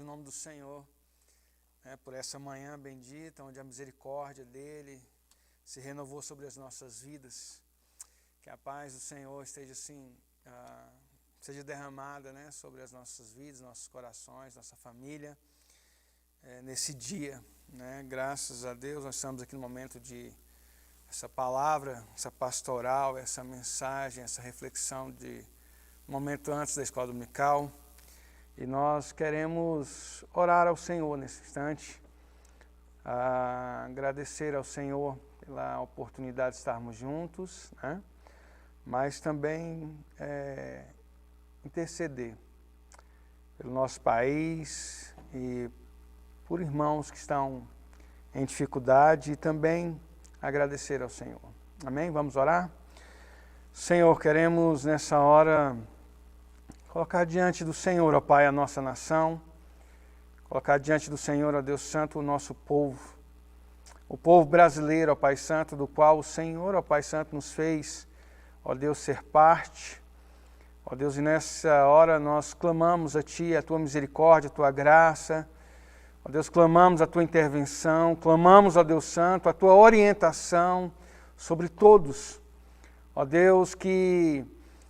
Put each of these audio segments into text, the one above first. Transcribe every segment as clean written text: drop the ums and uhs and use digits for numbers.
o nome do Senhor, por essa manhã bendita, onde a misericórdia dEle se renovou sobre as nossas vidas. Que a paz do Senhor esteja assim, seja derramada, sobre as nossas vidas, nossos corações, nossa família, nesse dia. Graças a Deus, nós estamos aqui no momento de essa palavra, essa pastoral, essa mensagem, essa reflexão de um momento antes da escola dominical. E nós queremos orar ao Senhor nesse instante, agradecer ao Senhor pela oportunidade de estarmos juntos, mas também interceder pelo nosso país e por irmãos que estão em dificuldade e também agradecer ao Senhor. Amém? Vamos orar? Senhor, queremos nessa hora colocar diante do Senhor, ó Pai, a nossa nação, colocar diante do Senhor, ó Deus Santo, o nosso povo, o povo brasileiro, ó Pai Santo, do qual o Senhor, ó Pai Santo, nos fez, ó Deus, ser parte. Ó Deus, e nessa hora nós clamamos a Ti, a Tua misericórdia, a Tua graça. Ó Deus, clamamos a Tua intervenção, clamamos, ó Deus Santo, a Tua orientação sobre todos. Ó Deus, que,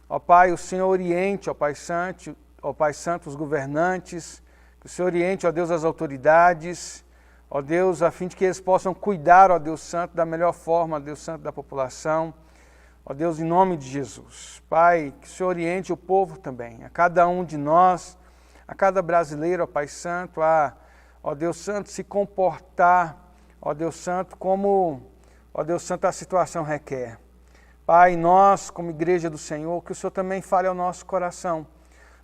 ó Pai, o Senhor oriente, ó Pai Santo, os governantes, que o Senhor oriente, ó Deus, as autoridades, ó Deus, a fim de que eles possam cuidar, ó Deus Santo, da melhor forma, ó Deus Santo, da população. Ó Deus, em nome de Jesus. Pai, que o Senhor oriente o povo também, a cada um de nós, a cada brasileiro, ó Pai Santo, ó Deus Santo, se comportar, ó Deus Santo, como, ó Deus Santo, a situação requer. Pai, nós, como igreja do Senhor, que o Senhor também fale ao nosso coração,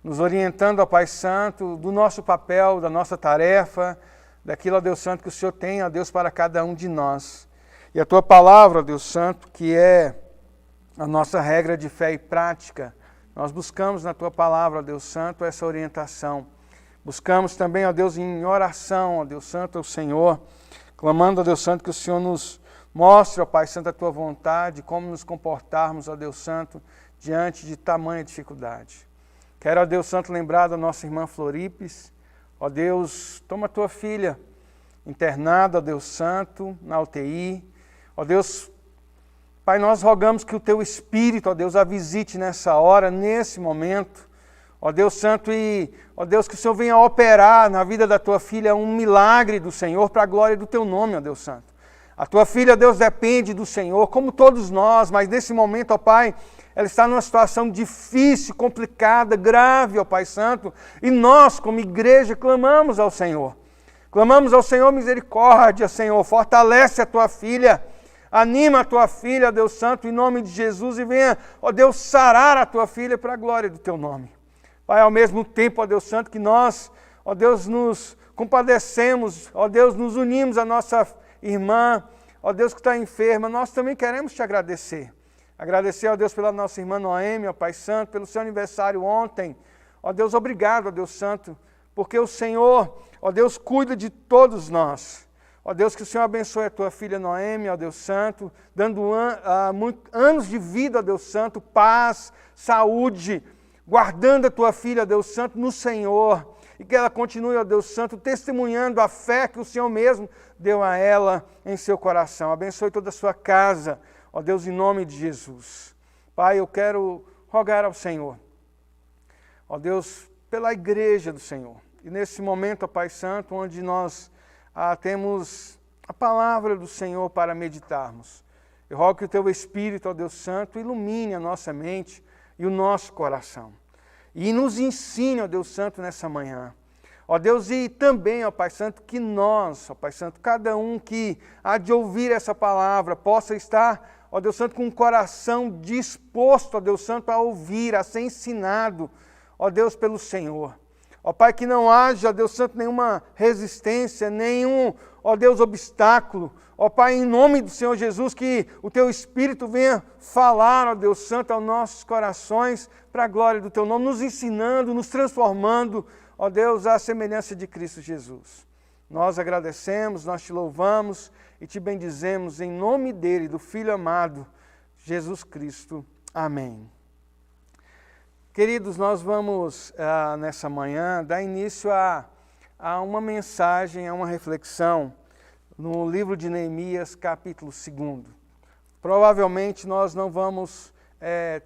nos orientando, ó Pai Santo, do nosso papel, da nossa tarefa, daquilo, ó Deus Santo, que o Senhor tem, ó Deus, para cada um de nós. E a Tua palavra, ó Deus Santo, que é a nossa regra de fé e prática, nós buscamos na Tua palavra, ó Deus Santo, essa orientação. Buscamos também, ó Deus, em oração, ó Deus Santo, ao Senhor, clamando, ó Deus Santo, que o Senhor nos mostre, ó Pai Santo, a Tua vontade, como nos comportarmos, ó Deus Santo, diante de tamanha dificuldade. Quero, ó Deus Santo, lembrar da nossa irmã Floripes. Ó Deus, toma a Tua filha internada, ó Deus Santo, na UTI. Ó Deus, Pai, nós rogamos que o Teu Espírito, ó Deus, a visite nessa hora, nesse momento. Ó Deus Santo, e ó Deus, que o Senhor venha operar na vida da Tua filha um milagre do Senhor para a glória do Teu nome, ó Deus Santo. A Tua filha, Deus, depende do Senhor, como todos nós, mas nesse momento, ó Pai, ela está numa situação difícil, complicada, grave, ó Pai Santo, e nós, como igreja, clamamos ao Senhor. Clamamos ao Senhor misericórdia, Senhor, fortalece a Tua filha, anima a Tua filha, ó Deus Santo, em nome de Jesus, e venha, ó Deus, sarar a Tua filha para a glória do Teu nome. Pai, ao mesmo tempo, ó Deus Santo, que nós, ó Deus, nos compadecemos, ó Deus, nos unimos à nossa irmã, ó Deus, que está enferma, nós também queremos Te agradecer. Agradecer, ó Deus, pela nossa irmã Noemi, ó Pai Santo, pelo seu aniversário ontem. Ó Deus, obrigado, ó Deus Santo, porque o Senhor, ó Deus, cuida de todos nós. Ó Deus, que o Senhor abençoe a Tua filha Noemi, ó Deus Santo, dando anos de vida, ó Deus Santo, paz, saúde, guardando a Tua filha, ó Deus Santo, no Senhor. E que ela continue, ó Deus Santo, testemunhando a fé que o Senhor mesmo deu a ela em seu coração. Abençoe toda a sua casa, ó Deus, em nome de Jesus. Pai, eu quero rogar ao Senhor, ó Deus, pela igreja do Senhor. E nesse momento, ó Pai Santo, onde nós temos a palavra do Senhor para meditarmos. Eu rogo que o Teu Espírito, ó Deus Santo, ilumine a nossa mente e o nosso coração. E nos ensine, ó Deus Santo, nessa manhã. Ó Deus, e também, ó Pai Santo, que nós, ó Pai Santo, cada um que há de ouvir essa palavra, possa estar, ó Deus Santo, com o coração disposto, ó Deus Santo, a ouvir, a ser ensinado, ó Deus, pelo Senhor. Ó Pai, que não haja, ó Deus Santo, nenhuma resistência, nenhum, ó Deus, obstáculo. Ó Pai, em nome do Senhor Jesus, que o Teu Espírito venha falar, ó Deus Santo, aos nossos corações, para a glória do Teu nome, nos ensinando, nos transformando, ó Deus, à semelhança de Cristo Jesus. Nós agradecemos, nós Te louvamos e Te bendizemos em nome dEle, do Filho amado, Jesus Cristo. Amém. Queridos, nós vamos nessa manhã dar início a a uma mensagem, a uma reflexão no livro de Neemias, capítulo 2. Provavelmente nós não vamos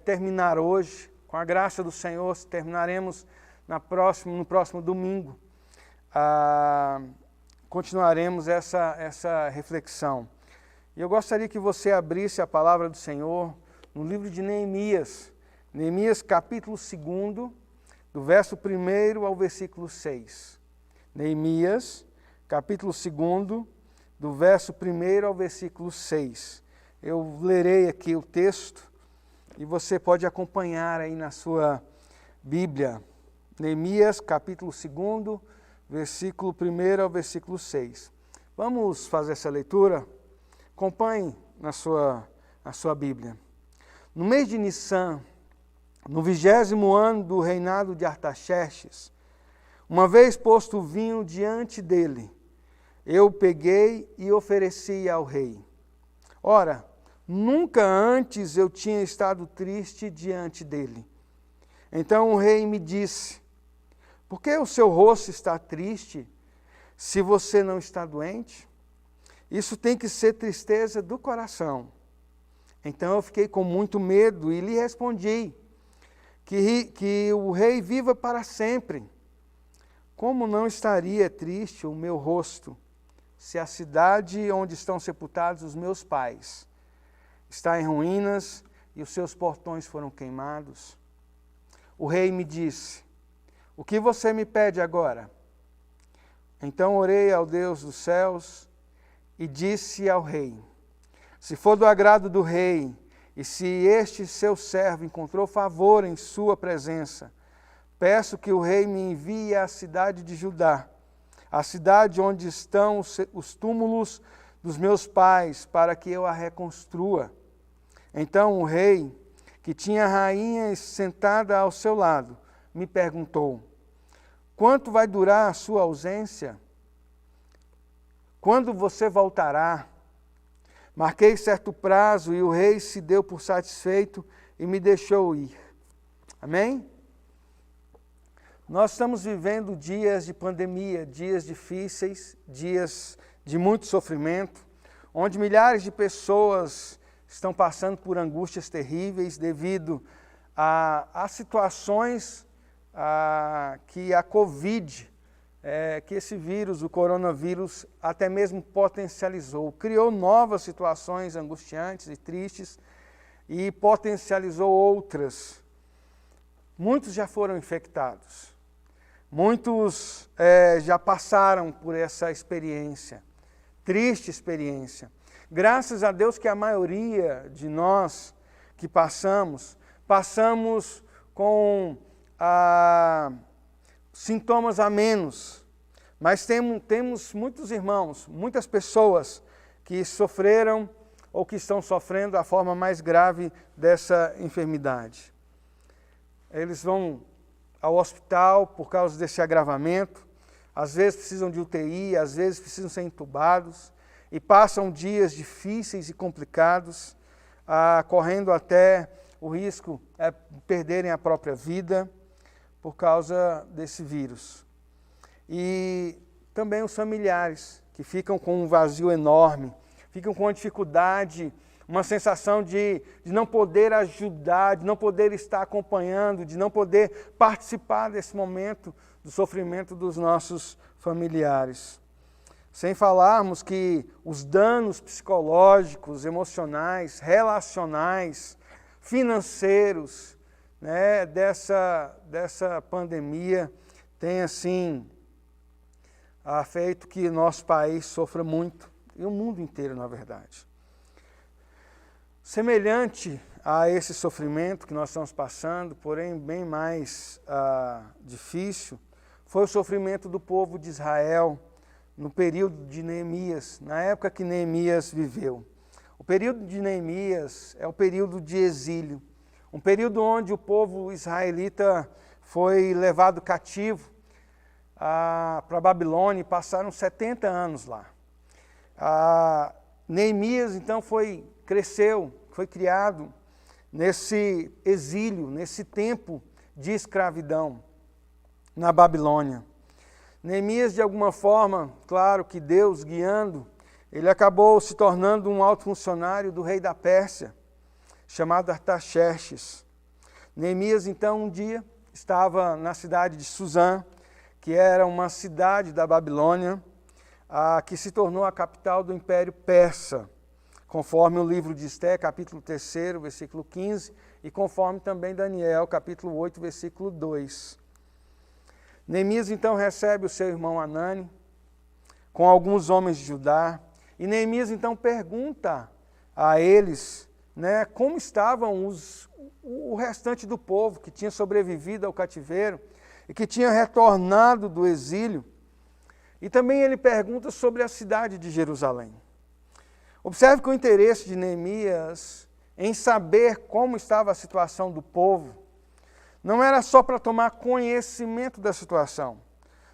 terminar hoje, com a graça do Senhor, terminaremos no próximo domingo. Continuaremos essa reflexão. E eu gostaria que você abrisse a palavra do Senhor no livro de Neemias, Neemias capítulo 2, do verso 1 ao versículo 6. Neemias, capítulo 2, do verso 1 ao versículo 6. Eu lerei aqui o texto e você pode acompanhar aí na sua Bíblia. Neemias, capítulo 2, versículo 1 ao versículo 6. Vamos fazer essa leitura? Acompanhe na sua Bíblia. No mês de Nissan, no 20º ano do reinado de Artaxerxes, uma vez posto o vinho diante dele, eu peguei e ofereci ao rei. Ora, nunca antes eu tinha estado triste diante dele. Então o rei me disse: por que o seu rosto está triste, se você não está doente? Isso tem que ser tristeza do coração. Então eu fiquei com muito medo e lhe respondi que o rei viva para sempre. Como não estaria triste o meu rosto, se a cidade onde estão sepultados os meus pais está em ruínas e os seus portões foram queimados? O rei me disse: o que você me pede agora? Então orei ao Deus dos céus e disse ao rei: se for do agrado do rei, e se este seu servo encontrou favor em sua presença, peço que o rei me envie à cidade de Judá, a cidade onde estão os túmulos dos meus pais, para que eu a reconstrua. Então o rei, que tinha a rainha sentada ao seu lado, me perguntou: quanto vai durar a sua ausência? Quando você voltará? Marquei certo prazo e o rei se deu por satisfeito e me deixou ir. Amém? Nós estamos vivendo dias de pandemia, dias difíceis, dias de muito sofrimento, onde milhares de pessoas estão passando por angústias terríveis devido a situações que a Covid, que esse vírus, o coronavírus, até mesmo potencializou. Criou novas situações angustiantes e tristes e potencializou outras. Muitos já foram infectados. Muitos já passaram por essa experiência, triste experiência. Graças a Deus que a maioria de nós que passamos com sintomas a menos, mas temos muitos irmãos, muitas pessoas que sofreram ou que estão sofrendo a forma mais grave dessa enfermidade. Eles vão ao hospital por causa desse agravamento, às vezes precisam de UTI, às vezes precisam ser entubados e passam dias difíceis e complicados, correndo até o risco de perderem a própria vida por causa desse vírus. E também os familiares, que ficam com um vazio enorme, ficam com uma dificuldade, uma sensação de não poder ajudar, de não poder estar acompanhando, de não poder participar desse momento do sofrimento dos nossos familiares. Sem falarmos que os danos psicológicos, emocionais, relacionais, financeiros, né, dessa pandemia tem assim feito que nosso país sofra muito, e o mundo inteiro, na verdade. Semelhante a esse sofrimento que nós estamos passando, porém bem mais difícil, foi o sofrimento do povo de Israel no período de Neemias, na época que Neemias viveu. O período de Neemias é o período de exílio, um período onde o povo israelita foi levado cativo para a Babilônia e passaram 70 anos lá. Neemias, então, cresceu, foi criado nesse exílio, nesse tempo de escravidão na Babilônia. Neemias, de alguma forma, claro que Deus guiando, ele acabou se tornando um alto funcionário do rei da Pérsia, chamado Artaxerxes. Neemias, então, um dia estava na cidade de Suzã, que era uma cidade da Babilônia, que se tornou a capital do Império Persa, conforme o livro de Esté, capítulo 3, versículo 15, e conforme também Daniel, capítulo 8, versículo 2. Neemias então recebe o seu irmão Anani, com alguns homens de Judá, e Neemias então pergunta a eles, né, como estavam o restante do povo que tinha sobrevivido ao cativeiro e que tinha retornado do exílio. E também ele pergunta sobre a cidade de Jerusalém. Observe que o interesse de Neemias em saber como estava a situação do povo não era só para tomar conhecimento da situação,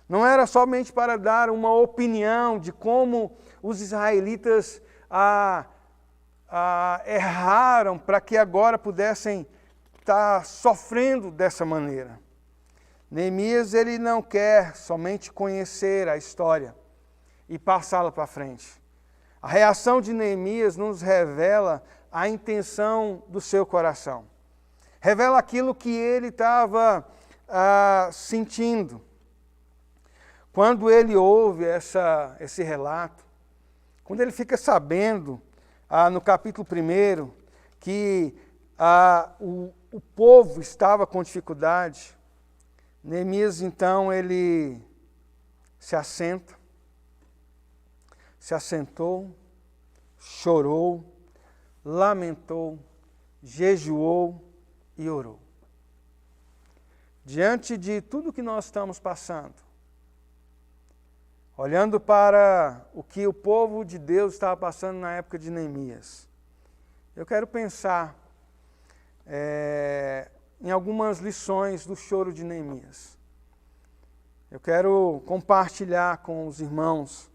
não era somente para dar uma opinião de como os israelitas erraram para que agora pudessem estar sofrendo dessa maneira. Neemias, ele não quer somente conhecer a história e passá-la para frente. A reação de Neemias nos revela a intenção do seu coração. Revela aquilo que ele estava sentindo. Quando ele ouve esse relato, quando ele fica sabendo, no capítulo 1, que o povo estava com dificuldade, Neemias, então, ele se assentou, chorou, lamentou, jejuou e orou. Diante de tudo que nós estamos passando, olhando para o que o povo de Deus estava passando na época de Neemias, eu quero pensar em algumas lições do choro de Neemias. Eu quero compartilhar com os irmãos.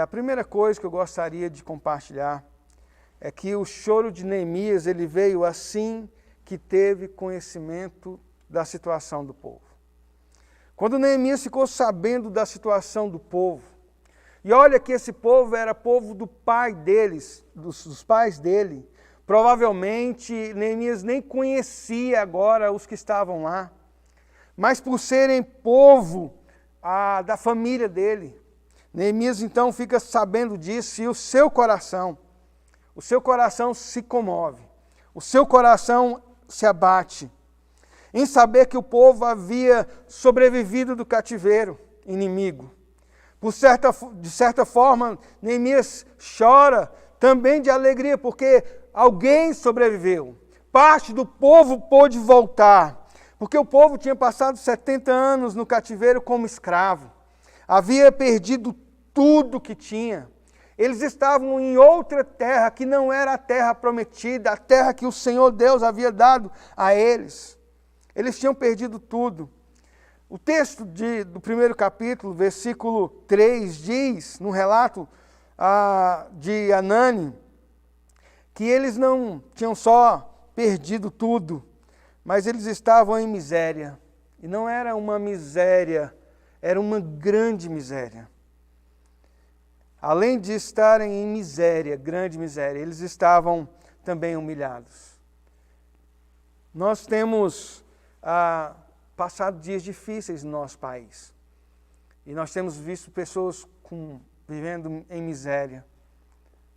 A primeira coisa que eu gostaria de compartilhar é que o choro de Neemias, ele veio assim que teve conhecimento da situação do povo. Quando Neemias ficou sabendo da situação do povo, e olha que esse povo era povo do pai deles, dos pais dele, provavelmente Neemias nem conhecia agora os que estavam lá, mas por serem povo da família dele, Neemias então fica sabendo disso e o seu coração se comove, o seu coração se abate, em saber que o povo havia sobrevivido do cativeiro inimigo. De certa forma, Neemias chora também de alegria, porque alguém sobreviveu. Parte do povo pôde voltar, porque o povo tinha passado 70 anos no cativeiro como escravo. Havia perdido tudo que tinha. Eles estavam em outra terra que não era a terra prometida, a terra que o Senhor Deus havia dado a eles. Eles tinham perdido tudo. O texto do primeiro capítulo, versículo 3, diz, no relato de Anani, que eles não tinham só perdido tudo, mas eles estavam em miséria. E não era uma miséria, era uma grande miséria. Além de estarem em miséria, grande miséria, eles estavam também humilhados. Nós temos passado dias difíceis no nosso país. E nós temos visto pessoas vivendo em miséria.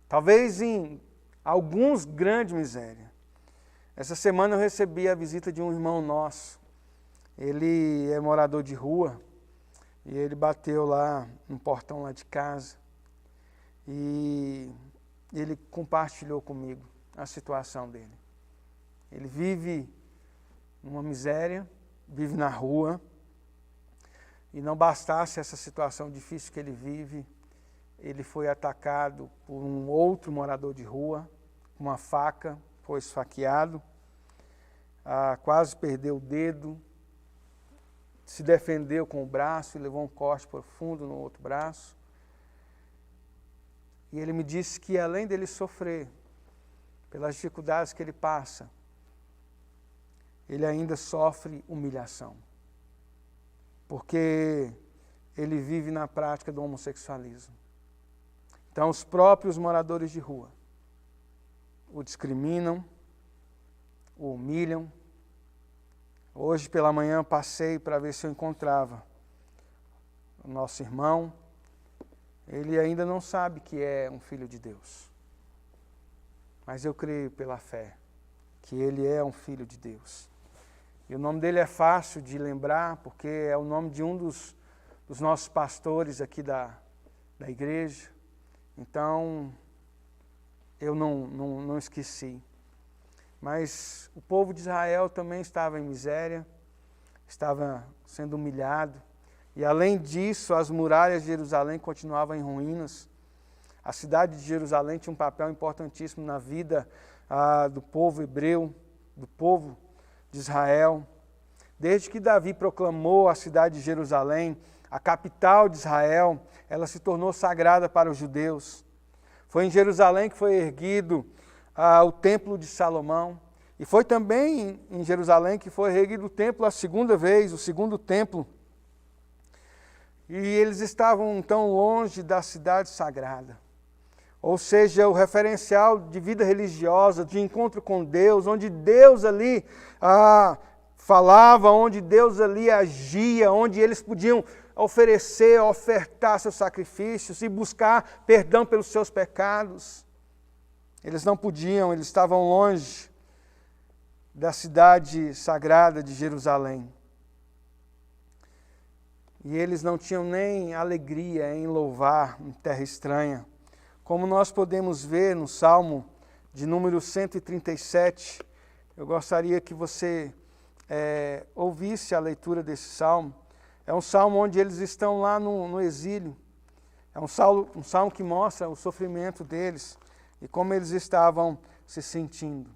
Talvez em alguns grande miséria. Essa semana eu recebi a visita de um irmão nosso. Ele é morador de rua e ele bateu lá no portão lá de casa. E ele compartilhou comigo a situação dele. Ele vive numa miséria, vive na rua, e não bastasse essa situação difícil que ele vive, ele foi atacado por um outro morador de rua, com uma faca, foi esfaqueado, quase perdeu o dedo, se defendeu com o braço e levou um corte profundo no outro braço. E ele me disse que além dele sofrer pelas dificuldades que ele passa, ele ainda sofre humilhação. Porque ele vive na prática do homossexualismo. Então, os próprios moradores de rua o discriminam, o humilham. Hoje pela manhã passei para ver se eu encontrava o nosso irmão. Ele ainda não sabe que é um filho de Deus. Mas eu creio pela fé que ele é um filho de Deus. E o nome dele é fácil de lembrar, porque é o nome de um dos nossos pastores aqui da igreja. Então, eu não esqueci. Mas o povo de Israel também estava em miséria, estava sendo humilhado. E além disso, as muralhas de Jerusalém continuavam em ruínas. A cidade de Jerusalém tinha um papel importantíssimo na vida do povo hebreu, do povo de Israel. Desde que Davi proclamou a cidade de Jerusalém, a capital de Israel, ela se tornou sagrada para os judeus. Foi em Jerusalém que foi erguido o templo de Salomão. E foi também em Jerusalém que foi erguido o templo a segunda vez, o segundo templo. E eles estavam tão longe da cidade sagrada. Ou seja, o referencial de vida religiosa, de encontro com Deus, onde Deus ali falava, onde Deus ali agia, onde eles podiam oferecer, ofertar seus sacrifícios e buscar perdão pelos seus pecados. Eles não podiam, eles estavam longe da cidade sagrada de Jerusalém. E eles não tinham nem alegria em louvar em terra estranha. Como nós podemos ver no Salmo de número 137, eu gostaria que você ouvisse a leitura desse Salmo. É um Salmo onde eles estão lá no exílio. É um salmo que mostra o sofrimento deles e como eles estavam se sentindo.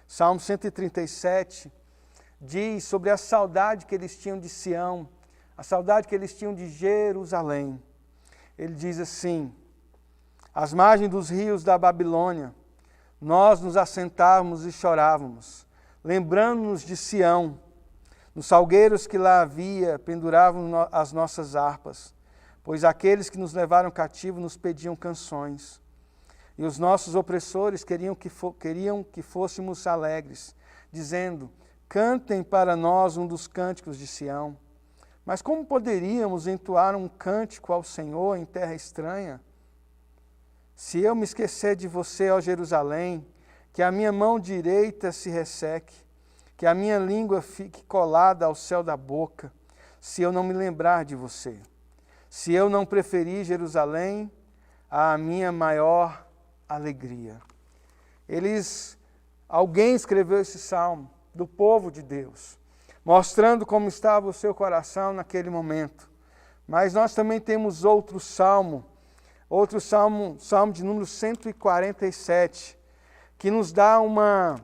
Salmo 137 diz sobre a saudade que eles tinham de Sião, a saudade que eles tinham de Jerusalém. Ele diz assim: às margens dos rios da Babilônia, nós nos assentávamos e chorávamos, lembrando-nos de Sião. Nos salgueiros que lá havia, penduravam as nossas harpas, pois aqueles que nos levaram cativo nos pediam canções. E os nossos opressores queriam que fôssemos alegres, dizendo: cantem para nós um dos cânticos de Sião. Mas como poderíamos entoar um cântico ao Senhor em terra estranha? Se eu me esquecer de você, ó Jerusalém, que a minha mão direita se resseque, que a minha língua fique colada ao céu da boca, se eu não me lembrar de você. Se eu não preferir Jerusalém à minha maior alegria. Alguém escreveu esse salmo do povo de Deus, mostrando como estava o seu coração naquele momento. Mas nós também temos outro salmo de número 147, que nos dá uma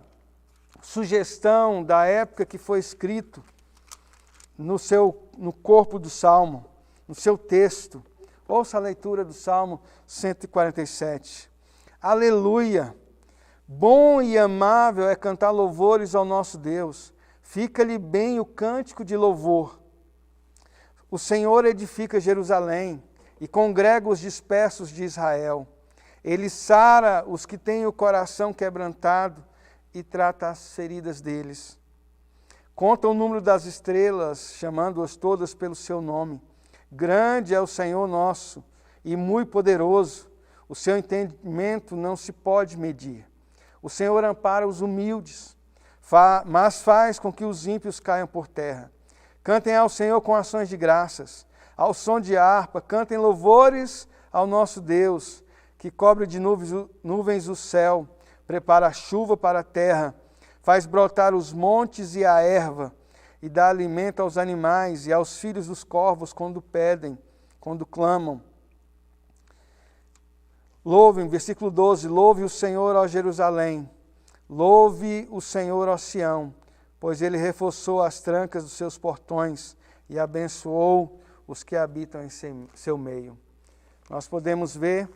sugestão da época que foi escrito no corpo do salmo, no seu texto. Ouça a leitura do Salmo 147. Aleluia! Bom e amável é cantar louvores ao nosso Deus. Fica-lhe bem o cântico de louvor. O Senhor edifica Jerusalém e congrega os dispersos de Israel. Ele sara os que têm o coração quebrantado e trata as feridas deles. Conta o número das estrelas, chamando-as todas pelo seu nome. Grande é o Senhor nosso e muito poderoso. O seu entendimento não se pode medir. O Senhor ampara os humildes, mas faz com que os ímpios caiam por terra. Cantem ao Senhor com ações de graças. Ao som de harpa, cantem louvores ao nosso Deus, que cobre de nuvens o céu, prepara a chuva para a terra, faz brotar os montes e a erva, e dá alimento aos animais e aos filhos dos corvos quando pedem, quando clamam. Louvem, versículo 12, louve o Senhor, ó Jerusalém, louve o Senhor, ó Sião, pois ele reforçou as trancas dos seus portões e abençoou os que habitam em seu meio. Nós podemos ver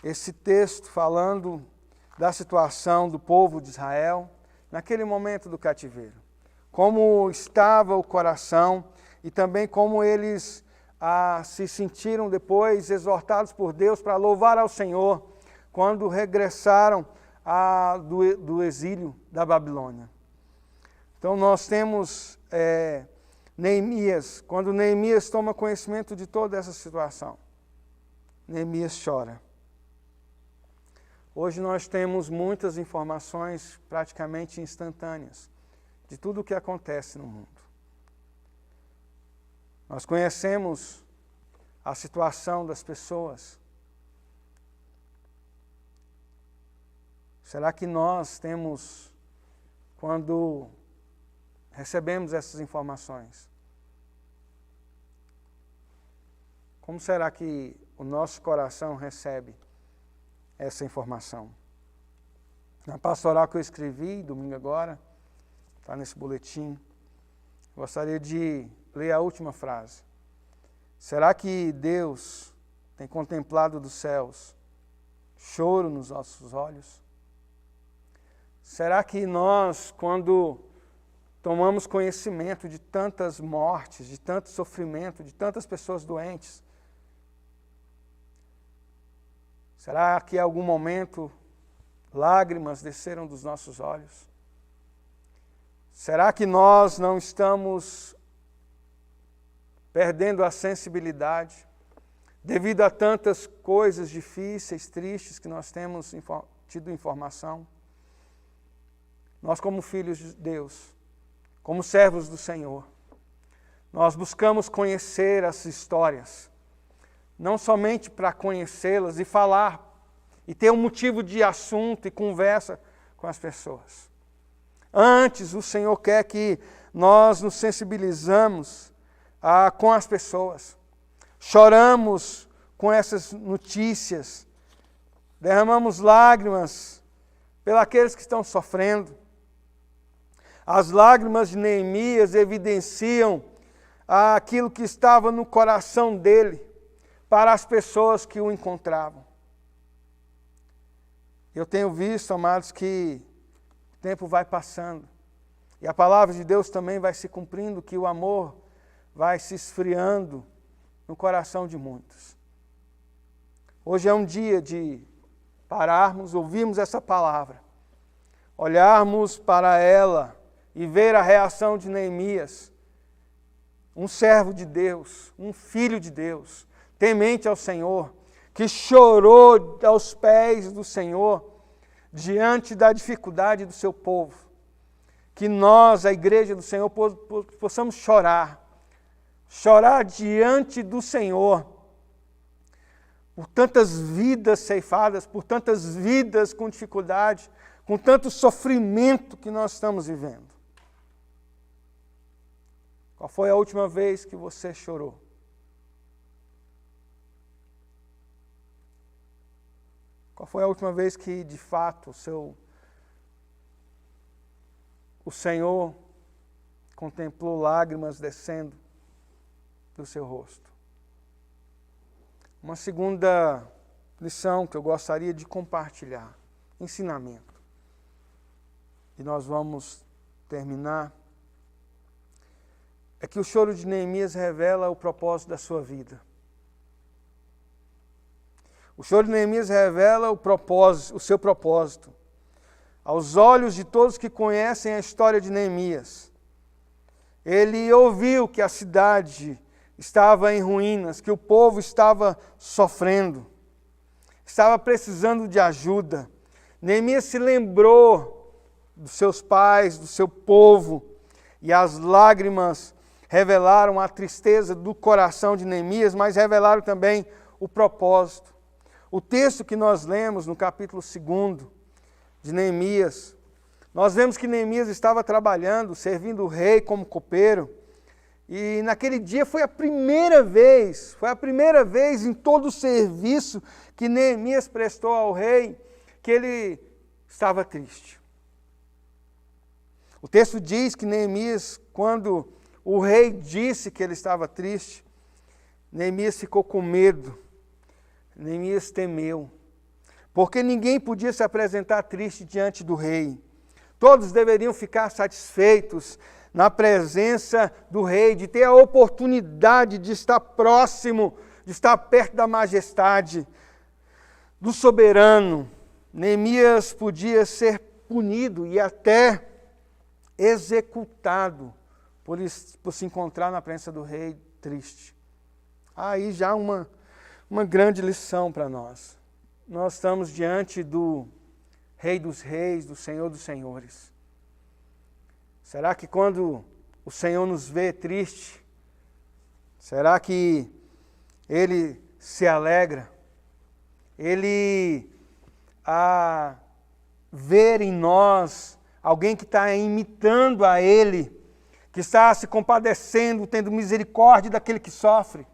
esse texto falando da situação do povo de Israel naquele momento do cativeiro. Como estava o coração, e também como eles se sentiram depois exortados por Deus para louvar ao Senhor quando regressaram do exílio da Babilônia. Então nós temos Neemias, quando Neemias toma conhecimento de toda essa situação, Neemias chora. Hoje nós temos muitas informações praticamente instantâneas de tudo o que acontece no mundo. Nós conhecemos a situação das pessoas. Será que nós temos, quando recebemos essas informações, como será que o nosso coração recebe essa informação? Na pastoral que eu escrevi, domingo agora, está nesse boletim, gostaria de ler a última frase. Será que Deus tem contemplado dos céus choro nos nossos olhos? Será que nós, quando tomamos conhecimento de tantas mortes, de tanto sofrimento, de tantas pessoas doentes, será que em algum momento lágrimas desceram dos nossos olhos? Será que nós não estamos perdendo a sensibilidade devido a tantas coisas difíceis, tristes que nós temos tido informação? Nós, como filhos de Deus, como servos do Senhor, nós buscamos conhecer as histórias, não somente para conhecê-las e falar, e ter um motivo de assunto e conversa com as pessoas. Antes, o Senhor quer que nós nos sensibilizamos com as pessoas. Choramos com essas notícias, derramamos lágrimas pelos que estão sofrendo. As lágrimas de Neemias evidenciam aquilo que estava no coração dele para as pessoas que o encontravam. Eu tenho visto, amados, que o tempo vai passando e a palavra de Deus também vai se cumprindo, que o amor vai se esfriando no coração de muitos. Hoje é um dia de pararmos, ouvirmos essa palavra, olharmos para ela e ver a reação de Neemias, um servo de Deus, um filho de Deus, temente ao Senhor, que chorou aos pés do Senhor diante da dificuldade do seu povo. Que nós, a igreja do Senhor, possamos chorar diante do Senhor por tantas vidas ceifadas, por tantas vidas com dificuldade, com tanto sofrimento que nós estamos vivendo. Qual foi a última vez que você chorou? Qual foi a última vez que, de fato, o Senhor contemplou lágrimas descendo do seu rosto? Uma segunda lição que eu gostaria de compartilhar, ensinamento. E nós vamos terminar. É que o choro de Neemias revela o propósito da sua vida. O choro de Neemias revela o seu propósito. Aos olhos de todos que conhecem a história de Neemias, ele ouviu que a cidade estava em ruínas, que o povo estava sofrendo, estava precisando de ajuda. Neemias se lembrou dos seus pais, do seu povo, e as lágrimas revelaram a tristeza do coração de Neemias, mas revelaram também o propósito. O texto que nós lemos no capítulo 2 de Neemias, nós vemos que Neemias estava trabalhando, servindo o rei como copeiro, e naquele dia foi a primeira vez em todo o serviço que Neemias prestou ao rei, que ele estava triste. O texto diz que Neemias, quando o rei disse que ele estava triste, Neemias ficou com medo, Neemias temeu, porque ninguém podia se apresentar triste diante do rei. Todos deveriam ficar satisfeitos, na presença do rei, de ter a oportunidade de estar próximo, de estar perto da majestade do soberano. Neemias podia ser punido e até executado por se encontrar na presença do rei triste. Aí já uma grande lição para nós. Nós estamos diante do Rei dos Reis, do Senhor dos Senhores. Será que quando o Senhor nos vê triste, será que Ele se alegra? Ele a ver em nós alguém que está imitando a Ele, que está se compadecendo, tendo misericórdia daquele que sofre?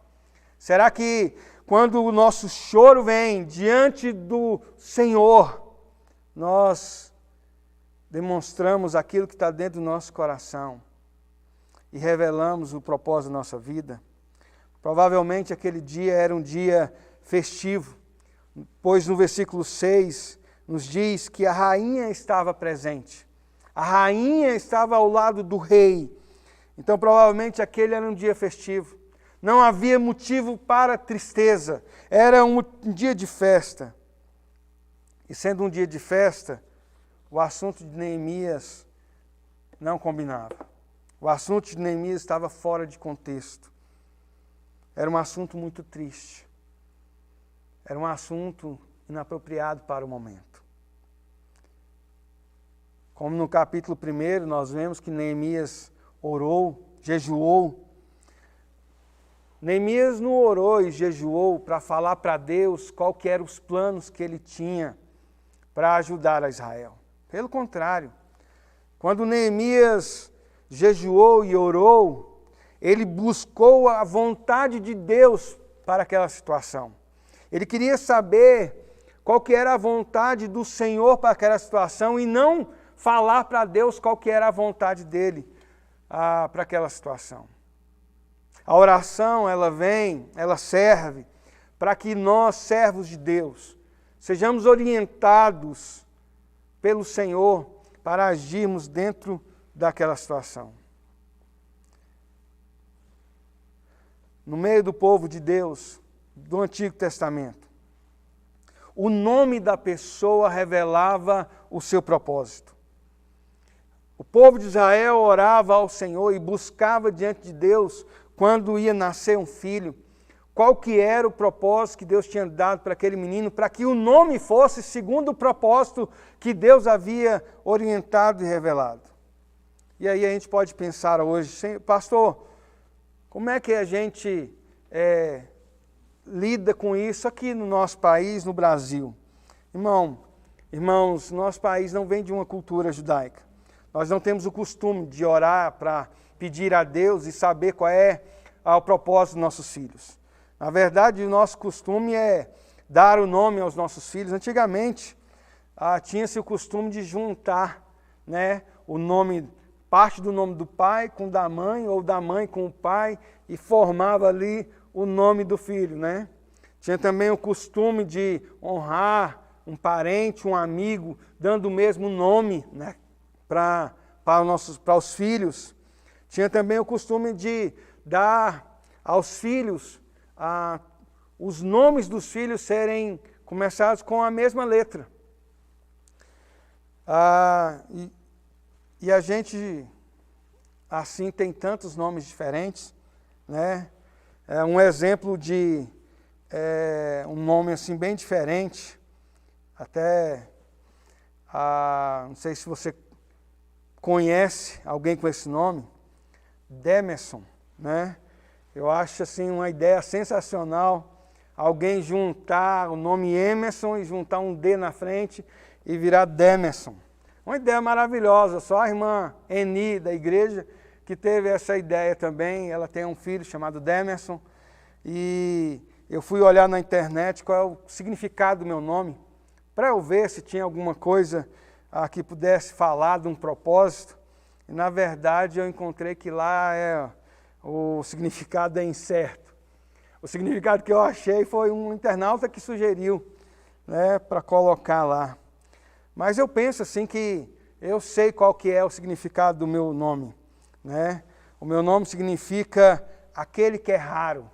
Será que quando o nosso choro vem diante do Senhor, nós demonstramos aquilo que está dentro do nosso coração e revelamos o propósito da nossa vida? Provavelmente aquele dia era um dia festivo, pois no versículo 6 nos diz que a rainha estava presente. A rainha estava ao lado do rei. Então provavelmente aquele era um dia festivo. Não havia motivo para tristeza. Era um dia de festa. E sendo um dia de festa, o assunto de Neemias não combinava. O assunto de Neemias estava fora de contexto. Era um assunto muito triste. Era um assunto inapropriado para o momento. Como no capítulo 1, nós vemos que Neemias orou, jejuou. Neemias não orou e jejuou para falar para Deus qual que eram os planos que ele tinha para ajudar a Israel. Pelo contrário, quando Neemias jejuou e orou, ele buscou a vontade de Deus para aquela situação. Ele queria saber qual que era a vontade do Senhor para aquela situação e não falar para Deus qual que era a vontade dele para aquela situação. A oração, ela serve para que nós, servos de Deus, sejamos orientados pelo Senhor para agirmos dentro daquela situação. No meio do povo de Deus, do Antigo Testamento, o nome da pessoa revelava o seu propósito. O povo de Israel orava ao Senhor e buscava diante de Deus, quando ia nascer um filho, qual que era o propósito que Deus tinha dado para aquele menino, para que o nome fosse segundo o propósito que Deus havia orientado e revelado. E aí a gente pode pensar hoje, pastor, como é que a gente lida com isso aqui no nosso país, no Brasil? Irmãos, nosso país não vem de uma cultura judaica. Nós não temos o costume de orar para pedir a Deus e saber qual é o propósito dos nossos filhos. Na verdade, o nosso costume é dar o nome aos nossos filhos. Antigamente, tinha-se o costume de juntar, o nome, parte do nome do pai com o da mãe, ou da mãe com o pai, e formava ali o nome do filho, Tinha também o costume de honrar um parente, um amigo, dando o mesmo nome, para os filhos. Tinha também o costume de dar aos filhos, os nomes dos filhos serem começados com a mesma letra. E a gente, assim, tem tantos nomes diferentes, um exemplo de um nome assim bem diferente, até, não sei se você conhece alguém com esse nome, Demerson, Eu acho assim uma ideia sensacional, alguém juntar o nome Emerson e juntar um D na frente e virar Demerson. Uma ideia maravilhosa, só a irmã Eni da igreja que teve essa ideia também. Ela tem um filho chamado Demerson e eu fui olhar na internet qual é o significado do meu nome, para eu ver se tinha alguma coisa que pudesse falar de um propósito. E na verdade eu encontrei que lá o significado é incerto. O significado que eu achei foi um internauta que sugeriu, para colocar lá. Mas eu penso assim que eu sei qual que é o significado do meu nome. né? O meu nome significa aquele que é raro,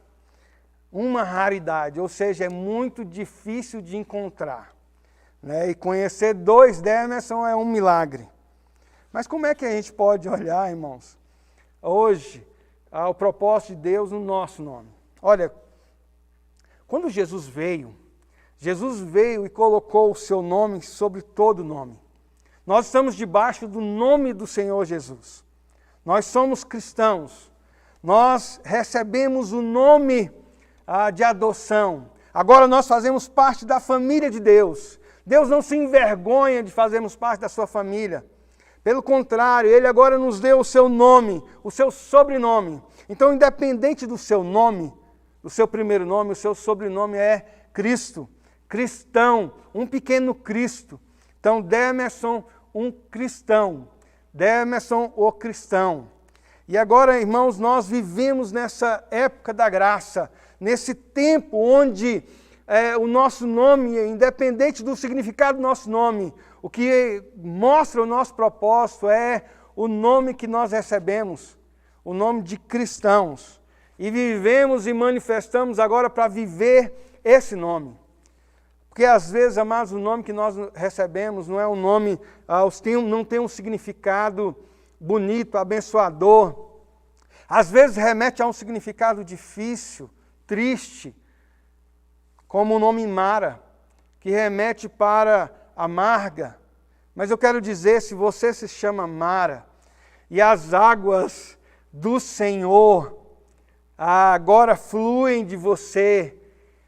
uma raridade, ou seja, é muito difícil de encontrar, né? E conhecer 2 Demerson é um milagre. Mas como é que a gente pode olhar, irmãos, hoje, ao propósito de Deus no nosso nome? Olha, quando Jesus veio e colocou o seu nome sobre todo nome. Nós estamos debaixo do nome do Senhor Jesus. Nós somos cristãos. Nós recebemos o nome de adoção. Agora nós fazemos parte da família de Deus. Deus não se envergonha de fazermos parte da sua família. Pelo contrário, Ele agora nos deu o seu nome, o seu sobrenome. Então, independente do seu nome, do seu primeiro nome, o seu sobrenome é Cristo. Cristão, um pequeno Cristo. Então, Demerson, um cristão. Demerson, o cristão. E agora, irmãos, nós vivemos nessa época da graça, nesse tempo onde o nosso nome, independente do significado do nosso nome, o que mostra o nosso propósito é o nome que nós recebemos, o nome de cristãos. E vivemos e manifestamos agora para viver esse nome. Porque às vezes, amados, o nome que nós recebemos não é um nome, não tem um significado bonito, abençoador. Às vezes remete a um significado difícil, triste, como o nome Mara, que remete para amarga. Mas eu quero dizer, se você se chama Mara, e as águas do Senhor agora fluem de você,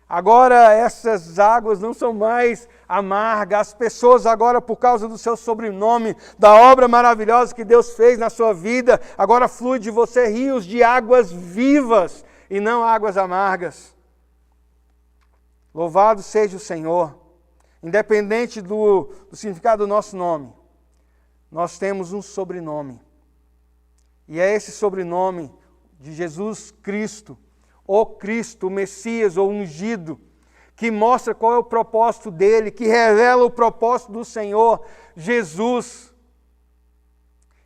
agora essas águas não são mais amargas, as pessoas agora, por causa do seu sobrenome, da obra maravilhosa que Deus fez na sua vida, agora flui de você rios de águas vivas e não águas amargas. Louvado seja o Senhor. Independente do significado do nosso nome, nós temos um sobrenome. E é esse sobrenome de Jesus Cristo, o Messias, o ungido, que mostra qual é o propósito dele, que revela o propósito do Senhor Jesus.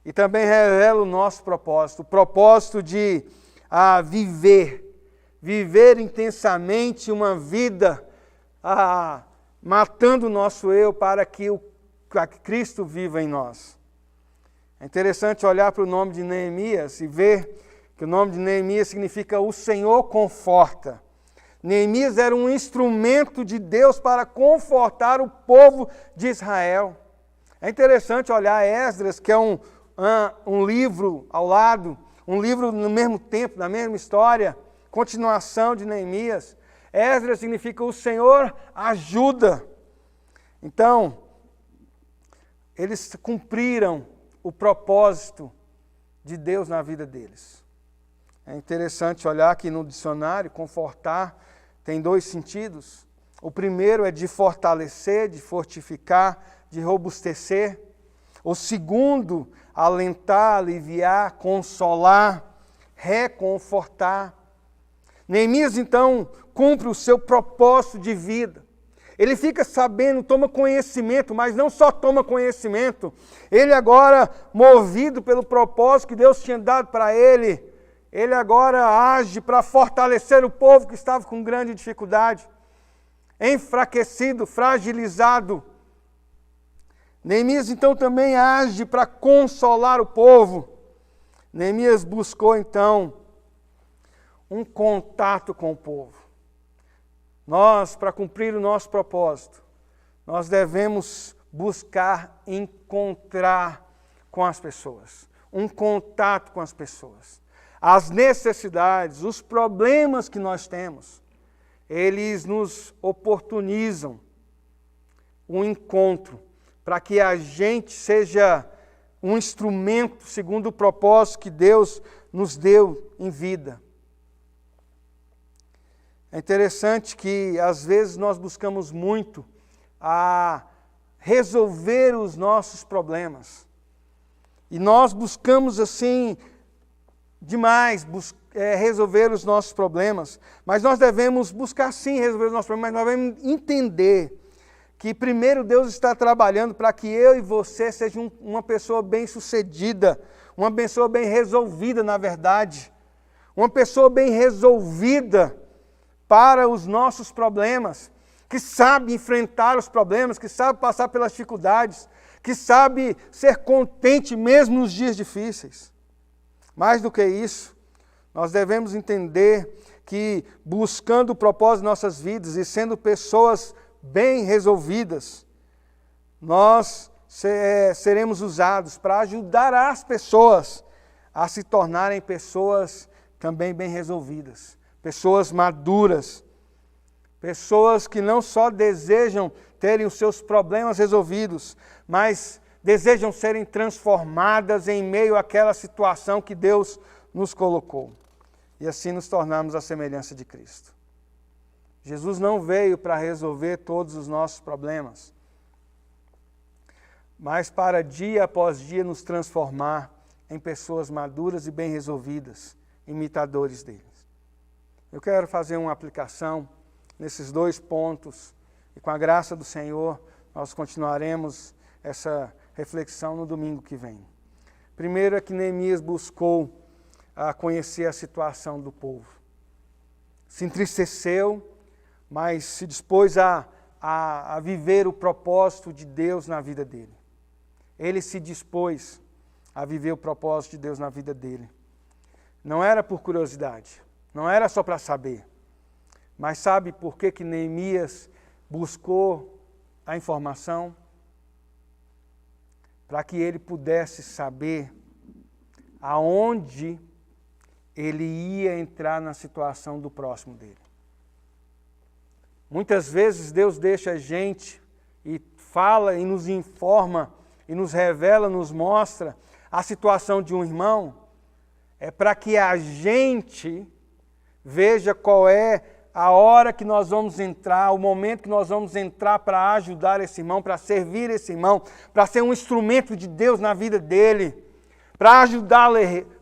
E também revela o nosso propósito, o propósito de viver intensamente uma vida matando o nosso eu para que Cristo viva em nós. É interessante olhar para o nome de Neemias e ver que o nome de Neemias significa o Senhor conforta. Neemias era um instrumento de Deus para confortar o povo de Israel. É interessante olhar Esdras, que é um livro ao lado, um livro no mesmo tempo, na mesma história, continuação de Neemias. Esdras significa o Senhor ajuda. Então, eles cumpriram o propósito de Deus na vida deles. É interessante olhar que no dicionário, confortar tem 2 sentidos. O primeiro é de fortalecer, de fortificar, de robustecer. O segundo, alentar, aliviar, consolar, reconfortar. Neemias, então, cumpre o seu propósito de vida. Ele fica sabendo, toma conhecimento, mas não só toma conhecimento, ele agora, movido pelo propósito que Deus tinha dado para ele agora age para fortalecer o povo que estava com grande dificuldade, enfraquecido, fragilizado. Neemias, então, também age para consolar o povo. Neemias buscou, então, um contato com o povo. Nós, para cumprir o nosso propósito, nós devemos buscar encontrar com as pessoas, um contato com as pessoas. As necessidades, os problemas que nós temos, eles nos oportunizam um encontro, para que a gente seja um instrumento segundo o propósito que Deus nos deu em vida. É interessante que, às vezes, nós buscamos muito a resolver os nossos problemas. E nós buscamos, assim, demais resolver os nossos problemas. Mas nós devemos buscar, sim, resolver os nossos problemas, mas nós devemos entender que, primeiro, Deus está trabalhando para que eu e você sejam uma pessoa bem-sucedida, uma pessoa bem resolvida, na verdade. Uma pessoa bem resolvida para os nossos problemas, que sabe enfrentar os problemas, que sabe passar pelas dificuldades, que sabe ser contente mesmo nos dias difíceis. Mais do que isso, nós devemos entender que buscando o propósito de nossas vidas e sendo pessoas bem resolvidas, nós seremos usados para ajudar as pessoas a se tornarem pessoas também bem resolvidas, pessoas maduras, pessoas que não só desejam terem os seus problemas resolvidos, mas desejam serem transformadas em meio àquela situação que Deus nos colocou. E assim nos tornarmos a semelhança de Cristo. Jesus não veio para resolver todos os nossos problemas, mas para dia após dia nos transformar em pessoas maduras e bem resolvidas, imitadores deles. Eu quero fazer uma aplicação nesses 2 pontos e com a graça do Senhor nós continuaremos essa reflexão no domingo que vem. Primeiro é que Neemias buscou conhecer a situação do povo. Se entristeceu, mas se dispôs a viver o propósito de Deus na vida dele. Ele se dispôs a viver o propósito de Deus na vida dele. Não era por curiosidade, não era só para saber. Mas sabe por que Neemias buscou a informação? Para que ele pudesse saber aonde ele ia entrar na situação do próximo dele. Muitas vezes Deus deixa a gente e fala e nos informa e nos revela, nos mostra a situação de um irmão, é para que a gente veja qual é a hora que nós vamos entrar, o momento que nós vamos entrar para ajudar esse irmão, para servir esse irmão, para ser um instrumento de Deus na vida dele, para ajudá-lo,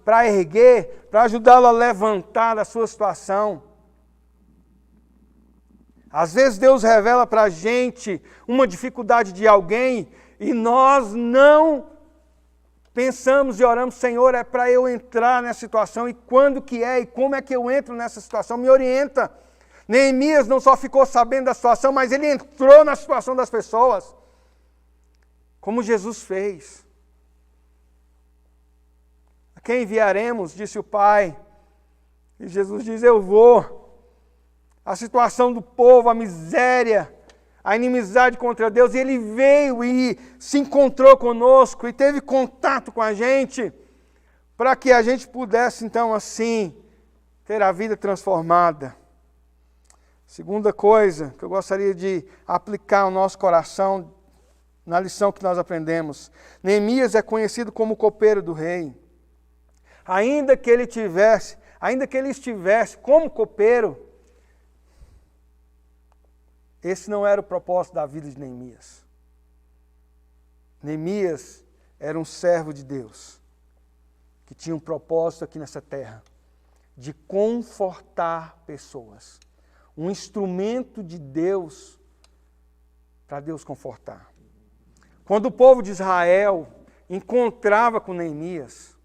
para erguer, para ajudá-lo a levantar da sua situação. Às vezes Deus revela para a gente uma dificuldade de alguém e nós não pensamos e oramos, Senhor, é para eu entrar nessa situação, e quando que é, e como é que eu entro nessa situação, me orienta. Neemias não só ficou sabendo da situação, mas ele entrou na situação das pessoas, como Jesus fez. A quem enviaremos, disse o Pai, e Jesus diz, eu vou. A situação do povo, a miséria, a inimizade contra Deus, e ele veio e se encontrou conosco e teve contato com a gente, para que a gente pudesse então assim ter a vida transformada. Segunda coisa que eu gostaria de aplicar ao nosso coração na lição que nós aprendemos. Neemias é conhecido como o copeiro do rei. Ainda que ele estivesse como copeiro, esse não era o propósito da vida de Neemias. Neemias era um servo de Deus, que tinha um propósito aqui nessa terra, de confortar pessoas. Um instrumento de Deus, para Deus confortar. Quando o povo de Israel encontrava com Neemias,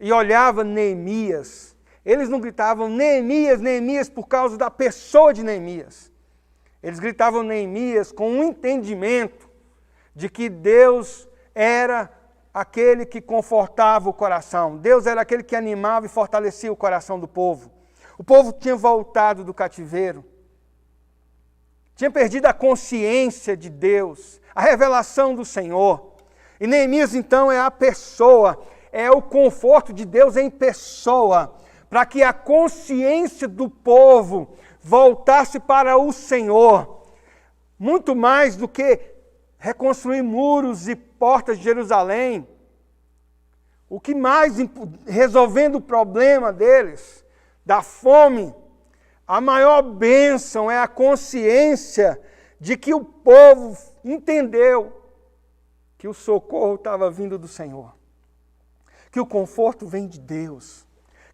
e olhava Neemias, eles não gritavam Neemias, Neemias por causa da pessoa de Neemias. Eles gritavam Neemias com um entendimento de que Deus era aquele que confortava o coração. Deus era aquele que animava e fortalecia o coração do povo. O povo tinha voltado do cativeiro, tinha perdido a consciência de Deus, a revelação do Senhor. E Neemias então é a pessoa, é o conforto de Deus em pessoa, para que a consciência do povo voltasse para o Senhor, muito mais do que reconstruir muros e portas de Jerusalém. O que mais, resolvendo o problema deles, da fome, a maior bênção é a consciência de que o povo entendeu que o socorro estava vindo do Senhor, que o conforto vem de Deus,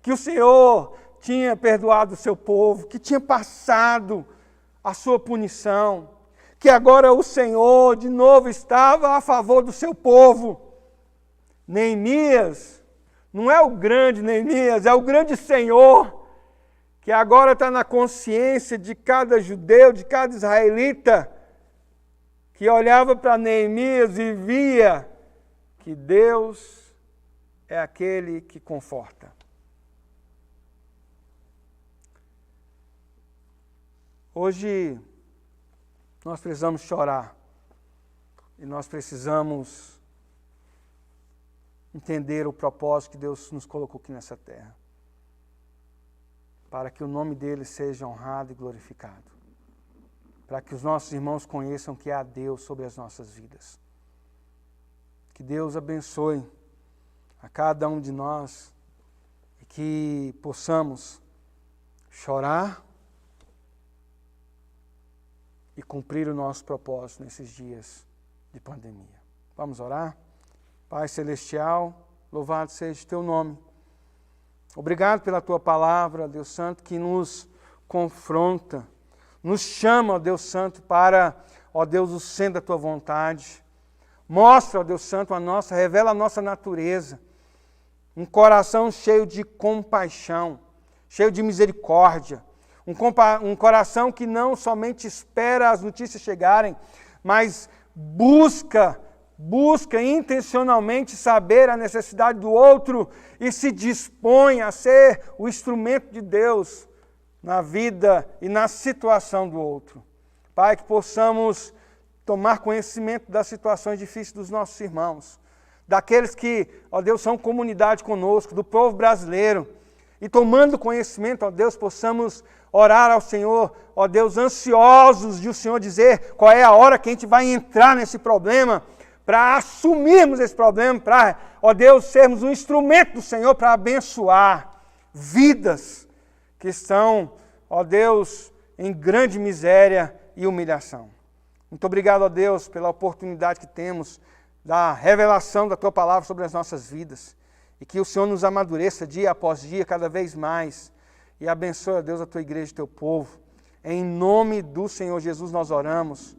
que o Senhor tinha perdoado o seu povo, que tinha passado a sua punição, que agora o Senhor de novo estava a favor do seu povo. Neemias Não é o grande Neemias, é o grande Senhor, que agora está na consciência de cada judeu, de cada israelita, que olhava para Neemias e via que Deus é aquele que conforta. Hoje nós precisamos chorar e nós precisamos entender o propósito que Deus nos colocou aqui nessa terra, para que o nome dele seja honrado e glorificado, para que os nossos irmãos conheçam que há Deus sobre as nossas vidas. Que Deus abençoe a cada um de nós e que possamos chorar e cumprir o nosso propósito nesses dias de pandemia. Vamos orar? Pai Celestial, louvado seja o Teu nome. Obrigado pela Tua palavra, Deus Santo, que nos confronta, nos chama, ó Deus Santo, para, ó Deus, o centro da Tua vontade. Mostra, ó Deus Santo, revela a nossa natureza. Um coração cheio de compaixão, cheio de misericórdia. Um coração que não somente espera as notícias chegarem, mas busca intencionalmente saber a necessidade do outro e se dispõe a ser o instrumento de Deus na vida e na situação do outro. Pai, que possamos tomar conhecimento das situações difíceis dos nossos irmãos, daqueles que, ó Deus, são comunidade conosco, do povo brasileiro, e tomando conhecimento, ó Deus, possamos orar ao Senhor, ó Deus, ansiosos de o Senhor dizer qual é a hora que a gente vai entrar nesse problema, para assumirmos esse problema, para, ó Deus, sermos um instrumento do Senhor para abençoar vidas que estão, ó Deus, em grande miséria e humilhação. Muito obrigado, ó Deus, pela oportunidade que temos da revelação da Tua palavra sobre as nossas vidas e que o Senhor nos amadureça dia após dia, cada vez mais, e abençoe, ó Deus, a Tua igreja e o Teu povo. Em nome do Senhor Jesus nós oramos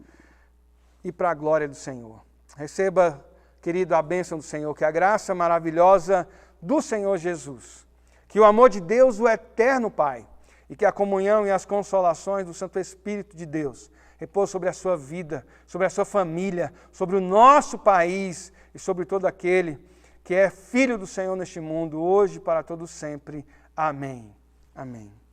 e para a glória do Senhor. Receba, querido, a bênção do Senhor, que a graça maravilhosa do Senhor Jesus, que o amor de Deus, o eterno Pai, e que a comunhão e as consolações do Santo Espírito de Deus repousem sobre a sua vida, sobre a sua família, sobre o nosso país e sobre todo aquele que é filho do Senhor neste mundo, hoje e para todo sempre. Amém. Amém.